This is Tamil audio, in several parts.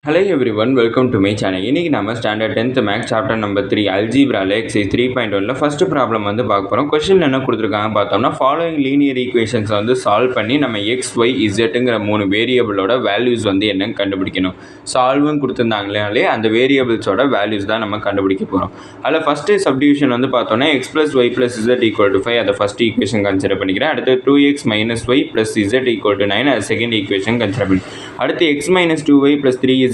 Hello everyone, welcome to my channel. இன்னைக்கு நம்ம standard 10th maths chapter number 3 அல்ஜீப்ரால எக்ஸைஸ் 3.1ல ஃபர்ஸ்ட் ப்ராப்ளம் வந்து பார்க்க போறோம். क्वेश्चन என்ன கொடுத்திருக்காங்க பார்த்தோம்னா ஃபாலோயிங் லீனியர் ஈக்குவேஷன்ஸ் வந்து சால்வ் பண்ணி நம்ம x y zங்கிற மூணு வேரியபிளோட வேல்யூஸ் வந்து என்னன்னு கண்டுபிடிக்கணும். சால்வ்னு கொடுத்திருந்தாங்களே அந்த வேரியபிள்ஸோட வேல்யூஸ் தான் நம்ம கண்டுபிடிக்க போறோம். அதுல ஃபர்ஸ்ட் சப்டிவிஷன் வந்து பார்த்தோம்னா x + y + z = 5 அத ஃபர்ஸ்ட் ஈக்குவேஷன் கன்சிடர் பண்ணிக்கிறேன். அடுத்து 2x - y + z = 9 அது செகண்ட் ஈக்குவேஷன் கன்சிடர் பண்ணி. அடுத்து x - 2y + 3z =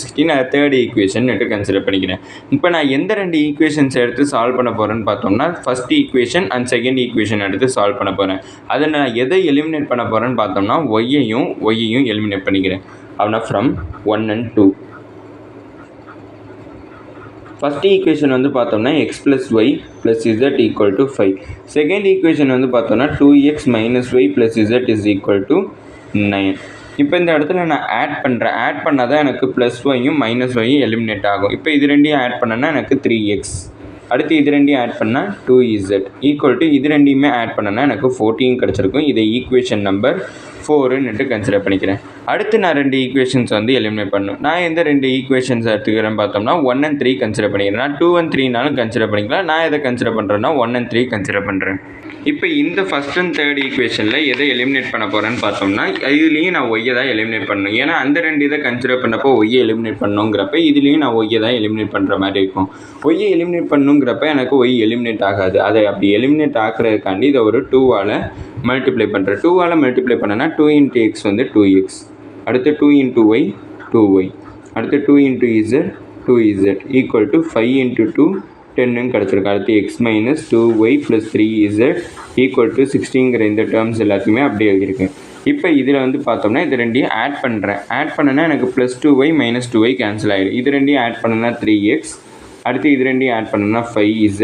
16 அது தேர்ட் ஈக்குவேஷன் கன்சிடர் பண்ணிக்கிறேன். இப்போ நான் எந்த ரெண்டு ஈக்குவேஷன்ஸ் எடுத்து சால்வ் பண்ண போறேன்னு பார்த்தோம்னா first equation and second equation எடுத்து சால்வ் பண்ண போறேன். அதை நான் எதை எலிமினேட் பண்ண போறேன்னு பார்த்தோம்னா y-யும் எலிமினேட் பண்ணிக்கிறேன். அவனா ஃப்ரம் 1 and 2. ஃபர்ஸ்ட் ஈக்குவேஷன் வந்து பார்த்தோம்னா x + y + z = 5. Second equation வந்து பார்த்தோம்னா 2x - y + z = 9. இப்போ இந்த இடத்துல நான் ஆட் பண்ணால் தான் எனக்கு +y-யும் -y-யும் எலிமினேட் ஆகும். இப்போ இது ரெண்டையும் ஆட் பண்ணனா எனக்கு 3x. அடுத்து இது ரெண்டையும் ஆட் பண்ணால் 2z = இது ரெண்டையுமே ஆட் பண்ணனா எனக்கு 14 கிடச்சிருக்கும். இதை ஈக்குவேஷன் நம்பர் 4ன்னு கன்சிடர் பண்ணிக்கிறேன். அடுத்து நான் ரெண்டு ஈக்குவேஷன்ஸ் வந்து எலிமினேட் பண்ணணும். நான் எந்த ரெண்டு ஈக்குவேஷன்ஸ் எடுத்துக்கிறேன்னு பார்த்தோம்னா 1 and 3 கன்சிடர் பண்ணிக்கிறேன். நான் 2 and 3னாலும் கன்சிடர் பண்ணிக்கலாம். நான் எதை கன்சிடர் பண்ணுறேன்னா 1 and 3 கன்சிடர் பண்ணுறேன். இப்போ இந்த ஃபர்ஸ்ட் அண்ட் தேர்ட் ஈக்குவேஷனில் எதை எலிமினேட் பண்ண போகிறேன்னு பார்த்தோம்னா இதுலேயும் நான் ஒய்யை தான் எலிமினேட் பண்ணணும். ஏன்னா அந்த ரெண்டு இதை கன்சிடர் பண்ணப்போ ஒய்யை எலிமினேட் பண்ணணுங்கிறப்ப இதுலேயும் நான் ஒய்யை தான் எலிமினேட் பண்ணுற மாதிரி இருக்கும். ஒய்யை எலிமினேட் பண்ணணுங்கிறப்ப எனக்கு ஒய் எலிமினேட் ஆகாது. அதை அப்படி எலிமினேட் ஆகிறதுக்காண்டி இதை ஒரு 2ஆல் மல்டிப்ளை பண்ணுறேன். 2ஆல் மல்டிப்ளை பண்ணனா 2 × x வந்து 2x. அடுத்து 2 × y 2y. அடுத்து 2 × z 2z = 5 × 2 10 கிடச்சிருக்கு. அடுத்து x - 2y + 3z = 16ங்கிற இந்த டேர்ம்ஸ் எல்லாத்தையுமே அப்படியே எழுதியிருக்கேன். இப்போ இதில் வந்து பார்த்தோம்னா இது ரெண்டையும் ஆட் பண்ணுறேன். ஆட் பண்ணனா எனக்கு +2y - 2y கேன்சல் ஆகிடும். இது ரெண்டையும் ஆட் பண்ணனா 3x. அடுத்து இது ரெண்டையும் ஆட் பண்ணனா 5z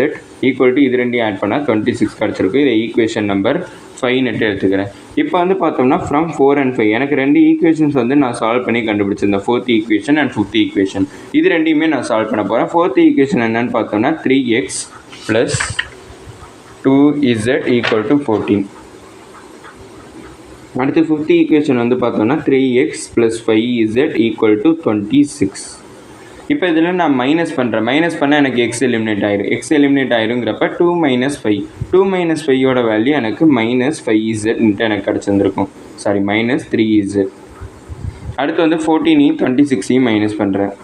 = இது ரெண்டையும் ஆட் பண்ணால் 26 கிடச்சிருக்கு. இதை ஈக்குவேஷன் நம்பர் 5 எடுத்துக்கிறேன். இப்போ வந்து பார்த்தோம்னா ஃப்ரம் 4 and 5 எனக்கு ரெண்டு ஈக்குவேஷன்ஸ் வந்து நான் சால்வ் பண்ணி கண்டுபிடிச்சிருந்தேன். Fourth equation and fifth equation இது ரெண்டையுமே நான் சால்வ் பண்ண போகிறேன். ஃபோர்த் ஈக்குவேஷன் என்னன்னு பார்த்தோம்னா 3x + 2z = 14. அடுத்து ஃபிஃப்த் ஈக்குவேஷன் வந்து பார்த்தோம்னா 3x + 5z = 26. இப்போ இதில் நான் மைனஸ் பண்ணால் எனக்கு எக்ஸ் எலிமினேட் ஆயிருங்கிறப்ப 2 - 5 2 - 5யோட வேல்யூ எனக்கு -5z எனக்கு கிடச்சிருந்துருக்கும். Sorry -3z. அடுத்து வந்து 14யும் 26யும் மைனஸ் பண்ணுறேன்.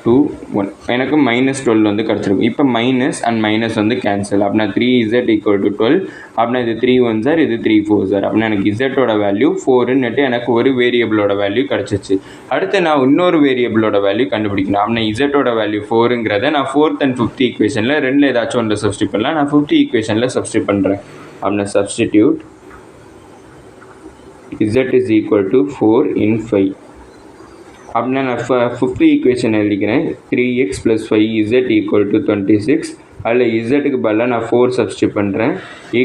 2 1 எனக்கு -12 வந்து கிடச்சிருக்கும். இப்போ மைனஸ் அண்ட் மைனஸ் வந்து கேன்சல். அப்படின்னா 3z = 12. அப்படின்னா இது 3 1s இது 3 4s. அப்படின்னா எனக்கு இசட்டோட வேல்யூ 4ன்னுட்டு எனக்கு ஒரு வேரியபிளோட வேல்யூ கிடச்சிச்சு. அடுத்து நான் இன்னொரு வேரியபிளோட வேல்யூ கண்டுபிடிக்கணும். அப்படின்னா இசட்டோட வேல்யூ 4ங்கிறத நான் ஃபோர்த் அண்ட் ஃபிஃப்த் ஈக்குவேஷனில் ரெண்டில் ஏதாச்சும் ஒன்று சப்ஸ்டியூட் பண்ணலாம். நான் ஃபிஃப்த் ஈக்குவேஷனில் சப்ஸ்டியூட் பண்ணுறேன். அப்படின்னா சப்ஸ்டிடியூட் z = 4 × 5. அப்படின்னா நான் ஃபிஃப்த் ஈக்குவேஷன் எழுதிக்கிறேன். 3x + 5z = 26. அதில் இசட்டுக்கு பதிலாக நான் 4 சப்ஸ்டியூட் பண்ணுறேன் =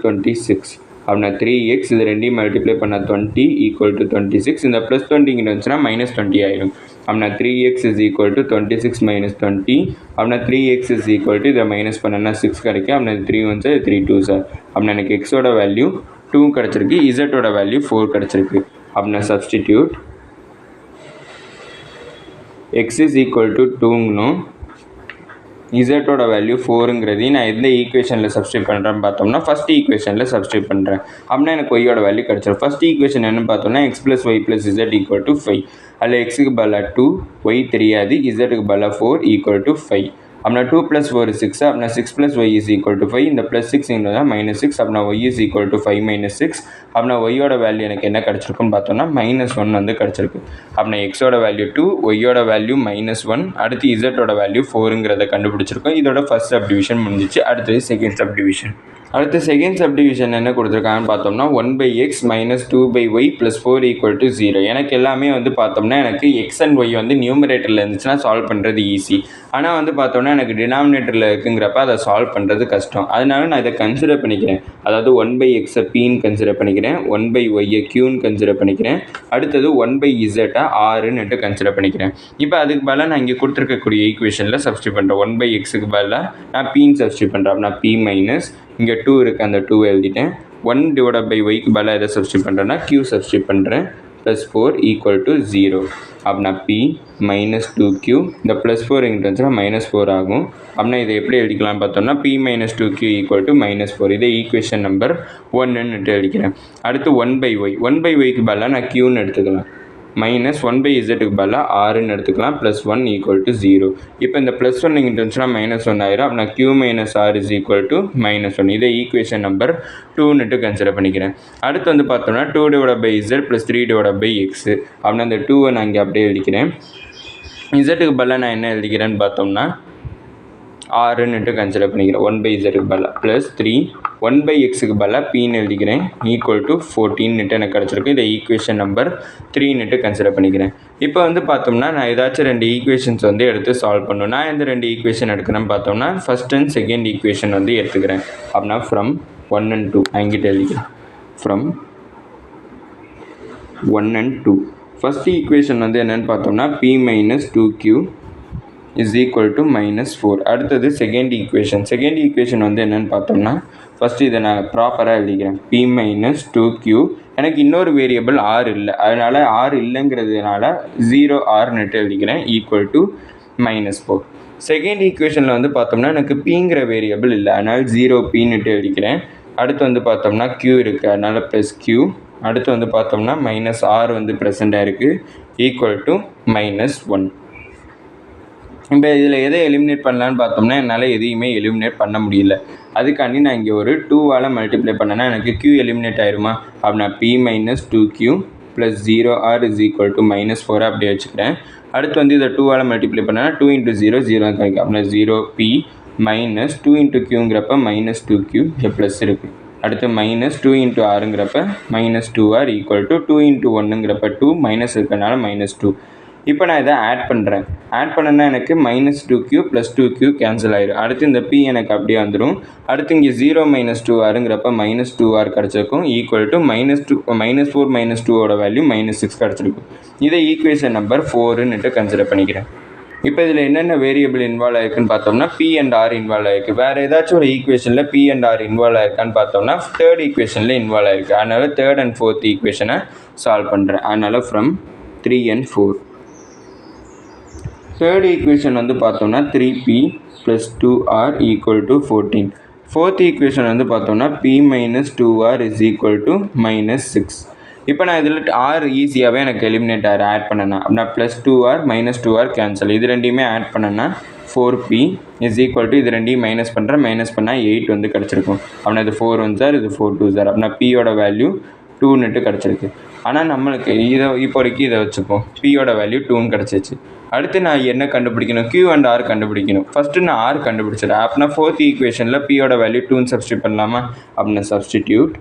26. அப்படின்னா 3x இது ரெண்டையும் மல்டிப்ளை பண்ணால் 20 = 26. இந்த +20 வந்துச்சுன்னா -20 ஆயிடும். அப்படின்னா 3x = 26 - 20. அப்படின்னா 3x இதை மைனஸ் பண்ணனா 6 கிடைக்கும். அப்படின்னா 3 1s 3 2s. அப்படின்னா எனக்கு எக்ஸோட வேல்யூ 2 கிடச்சிருக்கு. இசட்டோட வேல்யூ 4 கிடச்சிருக்கு. அப்படின்னா சப்ஸ்டிடியூட் x = 2ங்கணும் இசட்டோட வேல்யூ 4ங்கிறதையும் நான் எந்த ஈக்குவேஷனில் சப்ஸ்டியூட் பண்ணுறேன்னு பார்த்தோம்னா ஃபஸ்ட் ஈக்குவேஷனில் சப்ஸ்டியூட் பண்ணுறேன். அப்படின்னா எனக்கு ஒய்யோட வேல்யூ கிடச்சிடும். ஃபஸ்ட் ஈக்குவேஷன் என்னன்னு பார்த்தோம்னா x + y + z = 5. அதில் எக்ஸுக்கு பதிலாக 2 y தெரியாது இசட்டுக்கு பதிலாக 4 = 5. அப்படின்னா 2 + 4 6. அப்படின்னா 6 + y = 5. இந்த +6 -6. அப்படின்னா y = 5 - 6. அப்படின்னா ஒய்யோட வேல்யூ எனக்கு என்ன கிடச்சிருக்குன்னு பார்த்தோம்னா -1 வந்து கிடச்சிருக்கு. அப்படின்னா எக்ஸோட வேல்யூ 2 ஒய்யோட வேல்யூ -1 அடுத்து இசட்டோட வேல்யூ 4ங்கிறத கண்டுபிடிச்சிருக்கோம். இதோட ஃபர்ஸ்ட் சப்டிவிஷன் முடிஞ்சிச்சு. அடுத்தது செகண்ட் சப்டிவிஷன். அடுத்து செகண்ட் சப்டிவிஷன் என்ன கொடுத்துருக்காங்கன்னு பார்த்தோம்னா 1/x - 2/y + 4 = 0. எனக்கு எல்லாமே வந்து பார்த்தோம்னா எனக்கு x and y வந்து நியூமரேட்டரில் இருந்துச்சுன்னா சால்வ் பண்ணுறது ஈஸி. ஆனால் வந்து பார்த்தோம்னா எனக்கு டினாமினேட்டரில் இருக்குங்கிறப்ப அதை சால்வ் பண்ணுறது கஷ்டம். அதனால நான் இதை கன்சிடர் பண்ணிக்கிறேன். அதாவது 1/x pன்னு கன்சிடர் பண்ணிக்கிறேன். 1/y qன்னு கன்சிடர் பண்ணிக்கிறேன். அடுத்தது 1/z rன்னுட்டு கன்சிடர் பண்ணிக்கிறேன். இப்போ அதுக்கு பதிலாக நான் இங்கே கொடுத்துருக்கக்கூடிய ஈக்குவேஷனில் சப்ஸ்டியூட் பண்ணுறேன். 1/xக்கு பதிலாக நான் pன்னு சப்ஸ்டியூட் பண்ணுறேன். அப்படின்னா p - இங்கே 2 இருக்குது அந்த 2 எழுதிட்டேன். 1/y க்கு பதிலாக எதை சப்ஸ்டியூட் பண்ணுறேன்னா q சப்ஸ்டியூட் பண்ணுறேன். Plus 4 equal to 0. அப்படின்னா p மைனஸ் 2q இந்த ப்ளஸ் 4 எங்கிட்ட வந்துச்சுன்னா மைனஸ் 4 ஆகும். அப்படின்னா இதை எப்படி எழுதிக்கலாம் பார்த்தோம்னா p minus 2q equal to minus 4. இதே ஈக்குவேஷன் நம்பர் 1ன்னு எழுதிக்கிறேன். அடுத்து 1/y 1/yக்கு பதிலாக நான் qன்னு எடுத்துக்கலாம். மைனஸ் 1/zக்கு பதிலாக ஆறுன்னு எடுத்துக்கலாம். Plus 1 equal to 0. இப்போ இந்த ப்ளஸ் 1 இங்கிட்ட இருந்துச்சுன்னா மைனஸ் 1 ஆயிரும். அப்படின்னா q minus R is equal to minus 1. இதே ஈக்குவேஷன் நம்பர் 2ன்னுட்டு கன்சிடர் பண்ணிக்கிறேன். அடுத்து வந்து பார்த்தோம்னா 2/z ப்ளஸ் 3/x. அப்படின்னா இந்த 2வை நான் இங்கே அப்படியே எழுதிக்கிறேன். இசட்டுக்கு பதிலாக நான் என்ன எழுதிக்கிறேன்னு பார்த்தோம்னா ஆறுன்னுட்டு கன்சிடர் பண்ணிக்கிறேன். 1/zக்கு பதிலாக ப்ளஸ் 3 1/xக்கு பதிலாக pன்னு எழுதிக்கிறேன் ஈக்குவல் டு 14ன்னுட்டு எனக்கு கிடச்சிருக்கு. இதை ஈக்குவேஷன் நம்பர் 3ன்னுட்டு கன்சிடர் பண்ணிக்கிறேன். இப்போ வந்து பார்த்தோம்னா நான் ஏதாச்சும் 2 ஈக்குவேஷன்ஸ் வந்து எடுத்து சால்வ் பண்ணணும். நான் எந்த 2 ஈக்குவேஷன் எடுக்கிறேன்னு பார்த்தோம்னா ஃபஸ்ட் அண்ட் செகண்ட் ஈக்குவேஷன் வந்து எடுத்துக்கிறேன். அப்படின்னா ஃப்ரம் 1 and 2 அங்கிட்ட எழுதிக்கிறேன். ஃப்ரம் 1 and 2 ஃபஸ்ட் ஈக்குவேஷன் வந்து என்னென்னு பார்த்தோம்னா p minus 2q is equal to minus 4. அடுத்தது செகண்ட் ஈக்குவேஷன் வந்து என்னென்னு பார்த்தோம்னா ஃபஸ்ட்டு இதை நான் ப்ராப்பராக எழுதிக்கிறேன். p மைனஸ் 2q எனக்கு இன்னொரு வேரியபிள் r இல்லை, அதனால் r இல்லைங்கிறதுனால 0r எழுதிக்கிறேன் ஈக்குவல் டு மைனஸ் 4. செகண்ட் ஈக்குவேஷனில் வந்து பார்த்தோம்னா எனக்கு pங்கிற வேரியபிள் இல்லை, அதனால் 0p எழுதிக்கிறேன். அடுத்து வந்து பார்த்தோம்னா q இருக்குது, அதனால் ப்ளஸ் q. அடுத்து வந்து பார்த்தோம்னா மைனஸ் r வந்து ப்ரெசென்ட்டாக இருக்குது ஈக்குவல் டு மைனஸ் 1. இப்போ இதில் எதை எலிமினேட் பண்ணலான்னு பார்த்தோம்னா என்னால் எதையுமே எலிமினேட் பண்ண முடியல. அதுக்காண்டி நான் இங்கே ஒரு 2வால் மல்டிப்ளை பண்ணேன்னா எனக்கு q எலிமினேட் ஆயிருமா? அப்படின்னா p minus 2q plus 0r is equal to minus 4 அப்படியே வச்சுக்கிறேன். அடுத்து வந்து இதை 2வால் மல்டிப்ளை பண்ணேன்னா 2 × 0 0 கிடைக்கும். அப்படின்னா 0p மைனஸ் 2 × qங்கிறப்ப மைனஸ் 2q இங்கே ப்ளஸ் இருக்குது. அடுத்து மைனஸ் 2 × rங்கிறப்ப மைனஸ் 2r ஈக்குவல் டு 2 × 1ங்கிறப்ப 2 மைனஸ் இருக்கிறனால மைனஸ் 2. இப்போ நான் இதை ஆட் பண்ணேன்னா எனக்கு minus 2q plus 2q cancel ஆயிடும். அடுத்து இந்த p எனக்கு அப்படியே வந்துடும். அடுத்து இங்கே 0 மைனஸ் 2rங்கிறப்ப மைனஸ் 2r கிடச்சிருக்கும் ஈக்குவல் டு மைனஸ் 4 மைனஸ் 2ஓட வேல்யூ மைனஸ் 6 கிடச்சிருக்கும். இதை ஈக்குவேஷன் நம்பர் 4ன்னுட்டு கன்சிடர் பண்ணிக்கிறேன். இப்போ இதில் என்னென்ன வேரியபிள் இன்வால்வ் ஆயிருக்குன்னு பார்த்தோம்னா p and r இன்வால்வ் ஆயிருக்கு. வேறு ஏதாச்சும் ஒரு ஈக்குவேஷனில் p and r இன்வால்வ் ஆயிருக்கான்னு பார்த்தோம்னா தேர்ட் ஈக்குவேஷனில் இன்வால்வ் ஆயிருக்கு. அதனால் தேர்ட் அண்ட் ஃபோர்த் ஈக்குவேஷனை சால்வ் பண்ணுறேன். அதனால் ஃப்ரம் 3 and 4 தேர்ட் ஈக்குவேஷன் வந்து பார்த்தோம்னா 3p plus 2r equal to 14. Fourth equation வந்து பார்த்தோம்னா p minus 2r is equal to minus 6. இப்போ நான் இதில் r ஈஸியாகவே எனக்கு எலிமினேட் ஆட் பண்ணேன்னா அப்படின்னா plus 2r minus 2r cancel. இது ரெண்டையுமே ஆட் பண்ணேன்னா 4p இஸ் ஈக்குவல் டு இது ரெண்டையும் மைனஸ் பண்ணுறேன். மைனஸ் பண்ணால் 8 வந்து கிடச்சிருக்கும். அப்படின்னா இது 4 1 சார், இது 4 2 சார். அப்படின்னா pயோட வேல்யூ 2ன்னுட்டு கிடச்சிருக்கு. ஆனால் நம்மளுக்கு இப்போதைக்கு இதை வச்சுப்போம். pயோட வேல்யூ 2ன்னு கிடச்சிச்சு. அடுத்து நான் என்ன கண்டுபிடிக்கணும்? q and r கண்டுபிடிக்கணும். ஃபஸ்ட்டு நான் r கண்டுபிடிச்சிடறேன். அப்படின்னா ஃபோர்த் ஈக்குவேஷனில் pயோட வேல்யூ 2ன்னு சப்ஸ்டியூட் பண்ணலாமா? அப்படின்னா substitute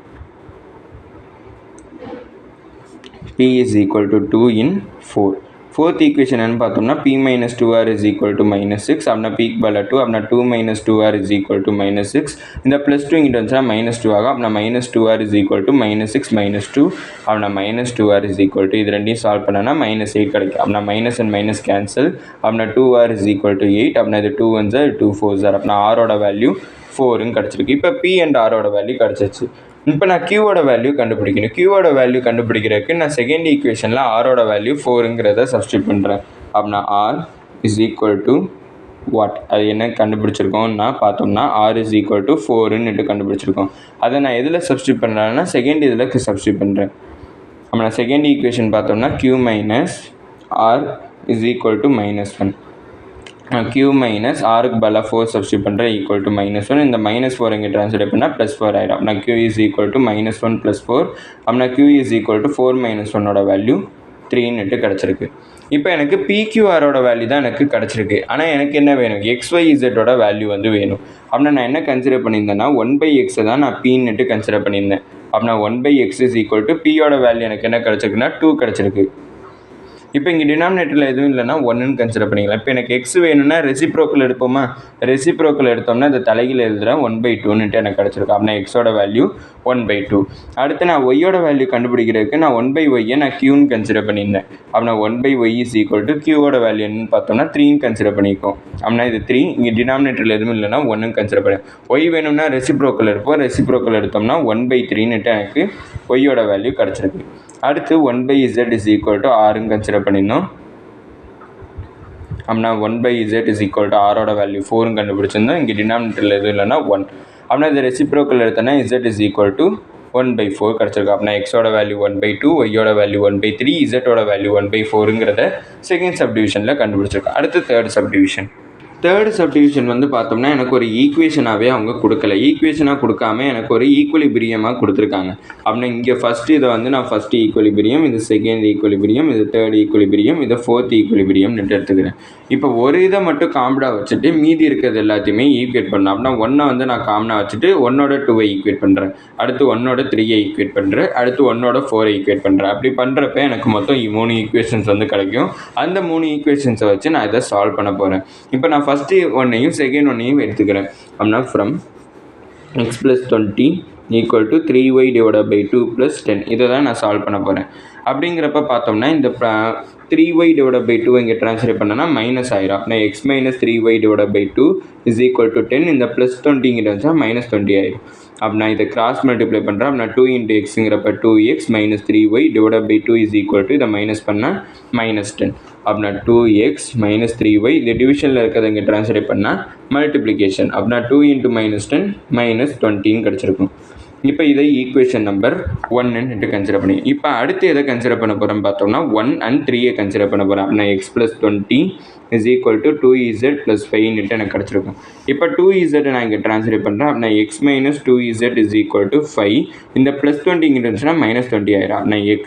p is equal to 2 in 4. Fourth equation என்னன்னு பார்த்தோம்னா p minus 2r is equal to minus 6. அப்படின்னா pக்கு பதிலாக 2, அப்படின்னா 2 minus 2r is equal to minus 6. இந்த ப்ளஸ் 2 இங்கிட்ட வந்துச்சுன்னா மைனஸ் 2 ஆகும். அப்படின்னா minus 2r is equal to minus 6 minus 2. அப்படின்னா minus 2r is equal to இது ரெண்டையும் சால்வ் பண்ணனா மைனஸ் 8 கிடைக்கும். அப்படின்னா மைனஸ் அண்ட் மைனஸ் கேன்சல். அப்படின்னா 2r இஸ் ஈக்குவல் டு 8. அப்படின்னா இது 2 1 சார், 2 4 சார். அப்படின்னா ஆரோட வேல்யூ 4ன்னு கிடச்சிருக்கு. இப்போ p and rோட வேல்யூ கிடச்சிச்சு. இப்போ நான் qவோட வேல்யூ கண்டுபிடிக்கணும். qவோட வேல்யூ கண்டுபிடிக்கிறதுக்கு நான் செகண்ட் ஈக்குவேஷனில் ஆரோட வேல்யூ 4ங்கிறத சப்ஸ்டியூட் பண்ணுறேன். அப்படின்னா r is equal to what? அது என்ன கண்டுபிடிச்சிருக்கோம்னா பார்த்தோம்னா r இஸ் ஈக்குவல் டு 4ன்னுட்டு கண்டுபிடிச்சிருக்கோம். அதை நான் எதில் சப்ஸ்டியூட் பண்ணுறேன்னா செகண்ட் இதில் சப்ஸ்டியூட் பண்ணுறேன். அப்படின்னா செகண்ட் ஈக்குவேஷன் பார்த்தோம்னா q minus r is equal to minus 1. q minus ஆருக்கு பதிலாக 4 சப்ஸ்டியூட் பண்ணுறேன் ஈக்குவல் டு மைனஸ் 1. இந்த மைனஸ் 4 இங்கே ட்ரான்ஸ்லேட் பண்ணால் ப்ளஸ் 4 ஆகிடும். அப்படின்னா q is equal to minus 1 plus 4. அப்படின்னா q is equal to 4 minus 1ஓட வேல்யூ 3ன்னுட்டு கிடச்சிருக்கு. இப்போ எனக்கு pqrோட வேல்யூ தான் எனக்கு கிடச்சிருக்கு. ஆனால் எனக்கு என்ன வேணும்? xyzோட வேல்யூ வந்து வேணும். அப்படின்னா நான் என்ன கன்சிடர் பண்ணியிருந்தேன்னா 1/x தான் நான் pன்னுட்டு கன்சிடர் பண்ணியிருந்தேன். அப்படின்னா 1/x இஸ் ஈக்குவல் டு pயோட வேல்யூ எனக்கு என்ன கிடச்சிருக்குன்னா 2 கிடச்சிருக்கு. இப்போ இங்கே டினாமினேட்டரில் எதுவும் இல்லைன்னா 1ன்னு கன்சிடர் பண்ணிக்கலாம். இப்போ எனக்கு எக்ஸ் வேணும்னா ரெசிப்ரோக்கல் எடுப்போமா? ரெசிப்ரோக்கல் எடுத்தோம்னா இந்த தலையில் எழுதுகிறேன் 1/2ன்னுட்டு எனக்கு கிடச்சிருக்கு. அப்படின்னா எக்ஸோட வேல்யூ 1/2. அடுத்து நான் ஒய்யோட வேல்யூ கண்டுபிடிக்கிறதுக்கு நான் 1/y நான் க்யூன்னு கன்சிடர் பண்ணியிருந்தேன். அப்படின்னா 1/y இஸ் ஈக்குவல் டு க்யூவோட வேல்யூ என்னன்னு பார்த்தோம்னா 3ன்னு கன்சிடர் பண்ணியிருக்கோம். அப்படின்னா இது 3. இங்கே டினாமினேட்டரில் எதுவும் இல்லைன்னா 1ன்னு கன்சிடர் பண்ணேன். ஒய் வேணும்னா ரெசிப்ரோக்கல் எடுப்போம். ரெசிப்ரோக்கல் எடுத்தோம்னா 1/3ன்னுட்டு எனக்கு ஒய்யோட வேல்யூ கிடச்சிருக்கு. அடுத்து 1/z இஸ் ஈக்குவல் டு ஆறுன்னு கன்சிடர் பண்ணிடணும். அப்படின்னா 1/z இஸ் ஈக்குவல் டு ஆரோட வேல்யூ 4ன்னு கண்டுபிடிச்சிருந்தோம். இங்கே டினாமினேட்டரில் எதுவும் இல்லைன்னா 1. அப்படின்னா இந்த ரெசிப்ரோக்கல் எடுத்தோன்னா z இஸ் ஈக்குவல் டு 1/4 கிடச்சிருக்கு. அப்படின்னா எக்ஸோட வேல்யூ 1/2, ஒய்யோட வேல்யூ 1/3, இசட்டோட வேல்யூ 1/4ங்கிறத செகண்ட் சப்டிவிஷனில் கண்டுபிடிச்சிருக்கோம். அடுத்து தேர்ட் சப்டிவிஷன். தேர்ட் சப்டிவிஷன் வந்து பார்த்தோம்னா எனக்கு ஒரு ஈக்குவேஷனாகவே அவங்க கொடுக்கல. ஈக்குவேஷனாக கொடுக்காம எனக்கு ஒரு ஈக்குவலிபிரியமாக கொடுத்துருக்காங்க. அப்படின்னா இங்கே ஃபஸ்ட்டு இதை வந்து நான் ஃபஸ்ட்டு ஈக்குவலிபிரியம், இது செகண்ட் ஈக்குவலிபிரியம், இது தேர்ட் ஈக்குவலிபிரியம், இது ஃபோர்த் ஈக்குவலிபிரியம்னு எடுத்துக்கிறேன். இப்போ ஒரு இதை மட்டும் காமனாக வச்சுட்டு மீதி இருக்கிறது எல்லாத்தையுமே ஈக்குவேட் பண்ணேன். அப்படின்னா 1 வந்து நான் காமனாக வச்சுட்டு 1ஓட 2ஐ ஈக்குவேட் பண்ணுறேன், அடுத்து 1ஓட 3ஐ ஈக்குவேட் பண்ணுறேன், அடுத்து 1ஓட 4ஐ ஈக்குவேட் பண்ணுறேன். அப்படி பண்ணுறப்ப எனக்கு மொத்தம் 3 ஈக்குவேஷன்ஸ் வந்து கிடைக்கும். அந்த 3 ஈக்குவேஷன்ஸை வச்சு நான் இதை சால்வ் பண்ண போகிறேன். இப்போ நான் ஃபஸ்ட்டு ஒன்னையும் செகண்ட் ஒன்னையும் எடுத்துக்கிறேன். அப்படின்னா from x + 20 equal to 3y divided by 2 + 10 இதை தான் நான் சால்வ் பண்ண போகிறேன். அப்படிங்கிறப்ப பார்த்தோம்னா இந்த 3y டிவைடட் பை 2 இங்கே ட்ரான்ஸ்லேட் பண்ணனா மைனஸ் ஆயிரும். அப்படின்னா x - 3y divided by 2 is equal to 10. இந்த +20 இங்கிட்ட வந்துச்சா -20 ஆயிரும். அப்படின்னா இதை கிராஸ் மல்டிப்ளை பண்ணுறேன். அப்படின்னா 2 × xங்கிறப்ப 2x - 3y divided by 2 is equal to இதை மைனஸ் பண்ணால் -10. அப்படின்னா 2x - 3y இந்த டிவிஷனில் இருக்கிறத இங்கே ட்ரான்ஸ்லேட் பண்ணால் மல்டிப்ளிகேஷன். அப்படின்னா 2 × -10 -20ன்னு கிடச்சிருக்கும். இப்போ இதை ஈக்குவேஷன் நம்பர் 1ன்னு கன்சிடர் பண்ணி இப்போ அடுத்து எதை கன்சிடர் பண்ண போகிறோன்னு பார்த்தோம்னா 1 and 3ஐ கன்சிடர் பண்ண போகிறேன். அப்படின்னா x + 20 is equal to 2z + 5 எனக்கு கிடச்சிருக்கும். இப்போ 2z நான் இங்கே ட்ரான்ஸ்லேட் பண்ணுறேன். அப்படின்னா x - 2z is equal to 5. இந்த +20 இங்கே இருந்துச்சுன்னா -20 ஆயிரும். அப்படின்னா x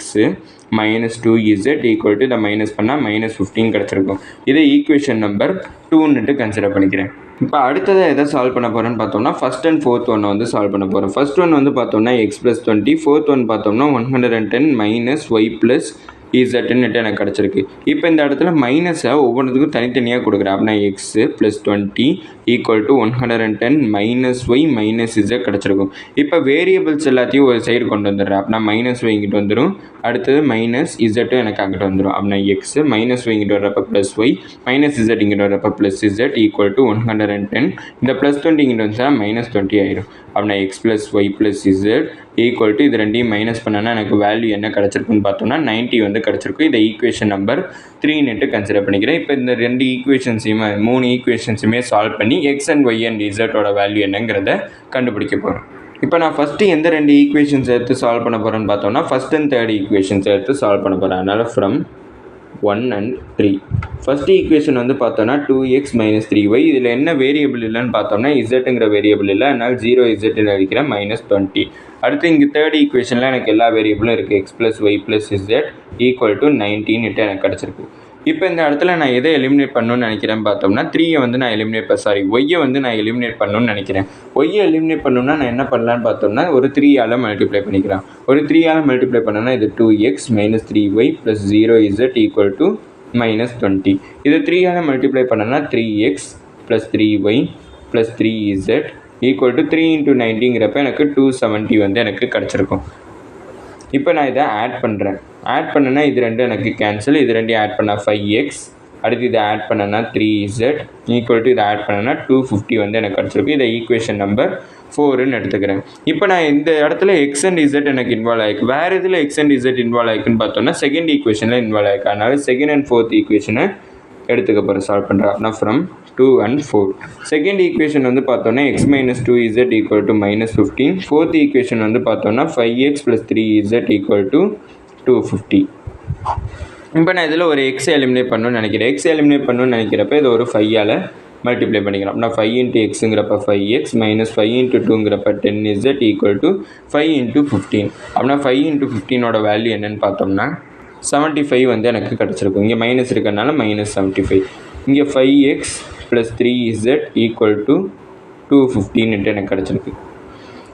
- 2z ஈக்குவல் டு இதை மைனஸ் பண்ணால் -15 கிடச்சிருக்கும். இதை ஈக்குவேஷன் நம்பர் 2ன்னு கன்சிடர் பண்ணிக்கிறேன். இப்போ அடுத்ததாக எதை சால்வ் பண்ண போகிறேன்னு பார்த்தோம்னா ஃபஸ்ட் அண்ட் ஃபோர்த் ஒன்று வந்து சால்வ் பண்ண போகிறோம். ஃபஸ்ட் ஒன் வந்து பார்த்தோம்னா x + 20, ஃபோர்த் ஒன் பார்த்தோம்னா 110 - y + zன்னு எனக்கு கிடச்சிருக்கு. இப்போ இந்த இடத்துல மைனஸை ஒவ்வொன்றுத்துக்கும் தனித்தனியாக கொடுக்குறேன். அப்படின்னா x + 20 equal to 110 - y - z கிடச்சிருக்கும். இப்போ வேரியபிள்ஸ் எல்லாத்தையும் ஒரு சைடு கொண்டு வந்துடுறேன். அப்படின்னா -y இங்கிட்டு வந்துடும், அடுத்தது -z எனக்கு அங்கிட்டு வந்துடும். அப்படின்னா x -y இங்கிட்டு வர்றப்ப +y -z இங்கிட்டு வர்றப்ப +z ஈக்குவல் டு 110. இந்த +20 இங்கிட்டு வந்துச்சா -20 ஆயிரும். அப்படின்னா x + y + z equal to இது ரெண்டையும் மைனஸ் பண்ணனா எனக்கு வேல்யூ என்ன கிடச்சிருக்குன்னு பார்த்தோம்னா 90 வந்து கிடச்சிருக்கும். இதை ஈக்குவேஷன் நம்பர் 3ன்னு கன்சிடர் பண்ணிக்கிறேன். இப்போ இந்த 2 ஈக்குவேஷன்ஸையுமே 3 ஈக்குவேஷன்ஸுமே சால்வ் பண்ணி x and y and zோட வேல்யூ என்னங்கிறத கண்டுபிடிக்க போகிறோம். இப்போ நான் ஃபஸ்ட்டு எந்த 2 ஈக்குவேஷன்ஸ் எடுத்து சால்வ் பண்ண போகிறேன்னு பார்த்தோம்னா ஃபஸ்ட் அண்ட் தேர்ட் ஈக்குவேஷன்ஸ் எடுத்து சால்வ் பண்ண போகிறேன். அதனால் ஃப்ரம் 1 and 3 ஃபஸ்ட் ஈக்குவேஷன் வந்து பார்த்தோம்னா 2x - 3y இதில் என்ன வேரியபிள் இல்லைன்னு பார்த்தோம்னா இசட்டுங்கிற வேரியபிள் இல்லை, அதனால் 0z அடிக்கிறேன் -20. அடுத்து இங்கே தேர்ட் ஈக்குவேஷனில் எனக்கு எல்லா வேரியபிளும் இருக்குது. x + y + z equal to 19 எனக்கு கிடச்சிருக்கு. இப்போ இந்த இடத்துல நான் எதை எலிமினேட் பண்ணணும்னு நினைக்கிறேன்னு பார்த்தோம்னா 3ஐ வந்து நான் ஒய்யை வந்து நான் எலிமினேட் பண்ணணும்னு நினைக்கிறேன். ஒய்யை எலிமினேட் பண்ணணும்னா நான் என்ன பண்ணலான்னு பார்த்தோம்னா ஒரு 3ஆல் மல்டிப்ளை பண்ணிக்கிறேன். ஒரு 3ஆல் மல்டிப்ளை பண்ணோன்னா இது 2x - 3y + 0z equal to -20. இது 3ஆல் மல்டிப்ளை பண்ணோன்னா 3x + 3y + 3z equal to 3 × 90ங்கிறப்ப எனக்கு 270 வந்து எனக்கு கிடச்சிருக்கும். இப்போ நான் இதை ஆட் பண்ணுறேன். ஆட் பண்ணனா இது ரெண்டு எனக்கு கேன்சல், இது ரெண்டையும் ஆட் பண்ணால் 5x, அடுத்து இதை ஆட் பண்ணனா 3z ஈக்குவல் டு இதை ஆட் பண்ணனா 250 வந்து எனக்கு கிடச்சிருக்கு. இதை ஈக்குவேஷன் நம்பர் 4ன்னு எடுத்துக்கிறேன். இப்போ நான் இந்த இடத்துல x and z எனக்கு இன்வால்வ் ஆகிருக்கு. வேறு இதில் x and z இன்வால்வ் ஆகிருக்குன்னு பார்த்தோம்னா செகண்ட் ஈக்குவேஷனில் இன்வால்வ் ஆகிருக்கு. அதனால் செகண்ட் அண்ட் ஃபோர்த் ஈக்குவேஷனை எடுத்துக்க போகிறேன் சால்வ் பண்ணுறேன். அப்படின்னா ஃப்ரம் 2 and 4 செகண்ட் ஈக்குவேஷன் வந்து பார்த்தோன்னா x - 2z equal to -15. Fourth equation வந்து பார்த்தோன்னா 5x + 3z ஈக்குவல் டு 250. இப்போ நான் இதில் ஒரு எக்ஸ் எலிமினேட் பண்ணணும்னு நினைக்கிறேன். எக்ஸ் எலிமினேட் பண்ணணும்னு நினைக்கிறப்ப இது ஒரு 5ஆல் மல்டிப்ளை பண்ணிக்கலாம். அப்படின்னா 5 × xங்கிறப்ப 5x - 5 × 2ங்கிறப்ப 10z ஈக்குவல் டு 5 × 15. அப்படின்னா 5 × 15ஓட வேல்யூ என்னென்னு பார்த்தோம்னா 75 வந்து எனக்கு கிடச்சிருக்கும். இங்கே மைனஸ் இருக்கிறதுனால -75. இங்கே 5x + 3z ஈக்குவல் டு 215 எனக்கு கிடச்சிருக்கு.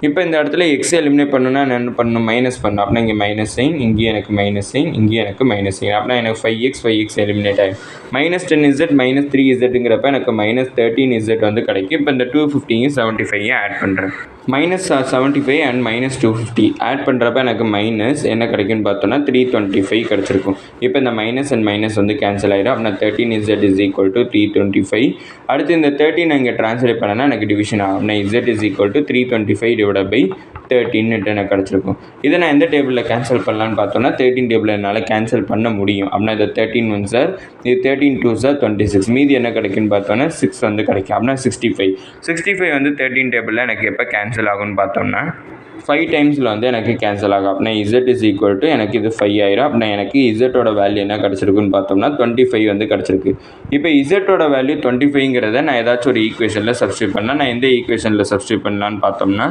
இப்போ இந்த இடத்துல எக்ஸ் எலிமினேட் பண்ணணும்னா நான் என்ன பண்ணணும், மைனஸ் பண்ணணும். அப்படின்னா இங்கே மைனஸ் சைன், இங்கேயும் எனக்கு மைனஸ் சைன், இங்கேயும் எனக்கு மைனஸ் சைன். அப்படின்னா எனக்கு 5x எலிமினேட் ஆகும். -10z -3zங்கிறப்ப எனக்கு -13z வந்து கிடைக்கும். இப்போ இந்த 250 75 ஆட் பண்ணுறேன். -75 and -250 ஆட் பண்ணுறப்ப எனக்கு மைனஸ் என்ன கிடைக்குன்னு பார்த்தோன்னா 325 கிடச்சிருக்கும். இப்போ இந்த மைனஸ் அண்ட் மைனஸ் வந்து கேன்சல் ஆகிடும். அப்படின்னா 13z = 325. அடுத்து இந்த 13 இங்கே ட்ரான்ஸ்லேட் பண்ணனா எனக்கு டிவிஷன் ஆகும். அப்படின்னா z = 325 / 13 எனக்கு கிடச்சிருக்கும். இதை நான் எந்த டேபிளில் கேன்சல் பண்ணலான்னு பார்த்தோன்னா 13 டேபிளில் என்னால் கேன்சல் பண்ண முடியும். அப்படின்னா இது 13 1 சார், இது 13 2 சார் 26, மீதி என்ன கிடைக்குன்னு பார்த்தோன்னா 6 வந்து கிடைக்கும். அப்படின்னா 65 வந்து 13 டேபிளில் எனக்கு எப்போ கேன்சல் ஆகும்னு பார்த்தோம்னா 5 டைம்ஸில் வந்து எனக்கு கேன்சல் ஆகும். அப்படின்னா Z இஸ் ஈக்குவல் டு எனக்கு இது 5 ஆயிரும். அப்படின்னா எனக்கு Z-ஓட வேல்யூ என்ன கிடச்சிருக்குன்னு பார்த்தோம்னா 25 வந்து கிடச்சிருக்கு. இப்போ Z-ஓட வேல்யூ 25ங்கிறத நான் ஏதாச்சும் ஒரு ஈக்குவேஷனில் சப்ஸ்டியூட் பண்ணால், நான் எந்த ஈக்குவேஷனில் சப்ஸ்டியூட் பண்ணலான்னு பார்த்தோம்னா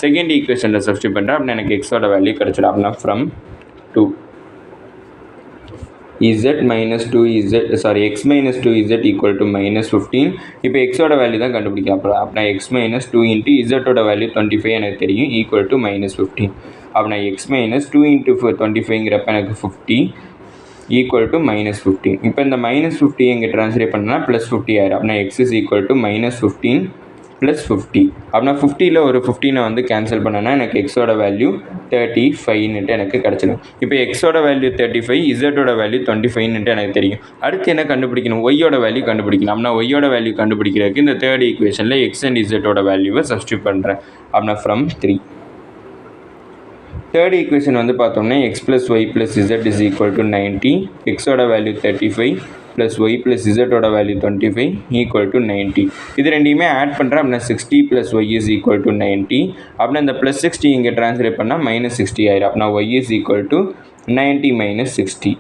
செகண்ட் ஈக்குவேஷனில் சப்ஸ்டியூட் பண்ணுறேன். அப்படின்னா எனக்கு X-ஓட வேல்யூ கிடச்சிடும். அப்படின்னா from 2 Z minus 2Z X minus 2Z equal to minus 15. இப்போ X-ஓட வேல்யூ தான் கண்டுபிடிக்க அப்படின்னா X minus 2 into Z-ஓட வேல்யூ 25 எனக்கு தெரியும் equal to minus 15. அப்படின்னா X minus 2 into 25ங்கிறப்ப எனக்கு 50 equal to minus 15. இப்போ இந்த minus 50 இங்கே ட்ரான்ஸ்லேட் பண்ணால் plus 50 ஆயிரும். அப்படின்னா X is equal to minus 15 plus 50. அப்படின்னா 50ல் ஒரு 15 வந்து கேன்சல் பண்ணனா எனக்கு X-ஓட வேல்யூ 35 எனக்கு கிடச்சிடும். இப்போ X-ஓட வேல்யூ 35, Z-ஓட வேல்யூ 25 எனக்கு தெரியும். அடுத்து என்ன கண்டுபிடிக்கணும்? Y-ஓட வேல்யூ கண்டுபிடிக்கணும். அப்படின்னா Y-ஓட வேல்யூ கண்டுபிடிக்கிறதுக்கு இந்த தேர்ட் ஈக்குவேஷனில் X and Z-ஓட வேல்யூவை சப்ஸ்டியூட் பண்ணுறேன். அப்படின்னா ஃப்ரம் 3. தேர்ட் ஈக்குவேஷன் வந்து பார்த்தோம்னா X plus Y plus Z is equal to 90. X-ஓட வேல்யூ 35 plus Y plus Z-ஓட வேல்யூ 25 equal to 90. இது ரெண்டையுமே ஆட் பண்ணுறேன். அப்படின்னா 60 plus Y is equal to 90. அப்படின்னா இந்த plus 60 இங்கே ட்ரான்ஸ்லேட் பண்ணால் minus 60 ஆயிரும். அப்படின்னா Y is equal to 90 minus 60.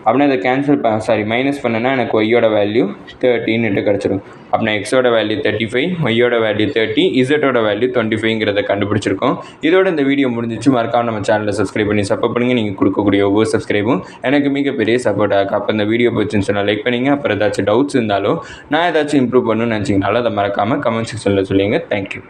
அப்படின்னா இதை கேன்சல் மைனஸ் பண்ணனா எனக்கு Y-ஓட வேல்யூ 13 கிடச்சிடும். அப்படின்னா X-ஓட வேல்யூ 35, Y-ஓட வேல்யூ 30, Z-ஓட வேல்யூ 25ங்கிறத கண்டுபிடிச்சிருக்கோம். இதோட இந்த வீடியோ முடிஞ்சிச்சு. மறக்காம நம்ம சேனலை சப்ஸ்கிரைப் பண்ணி சப்போர்ட் பண்ணுங்கள். நீங்கள் கொடுக்கக்கூடிய ஒவ்வொரு சப்ஸ்கிரைபும் எனக்கு மிகப்பெரிய சப்போர்ட் ஆகும். அப்போ இந்த வீடியோ பிடிச்சுன்னு சொன்னால் லைக் பண்ணிங்க. அப்புறம் ஏதாச்சும் டவுட்ஸ் இருந்தாலும் நான் ஏதாச்சும் இம்ப்ரூவ் பண்ணணும்னு நினச்சிங்கனாலும் அதை மறக்காமல் கமெண்ட் செக்ஷனில் சொல்லுங்கள். தேங்க்யூ.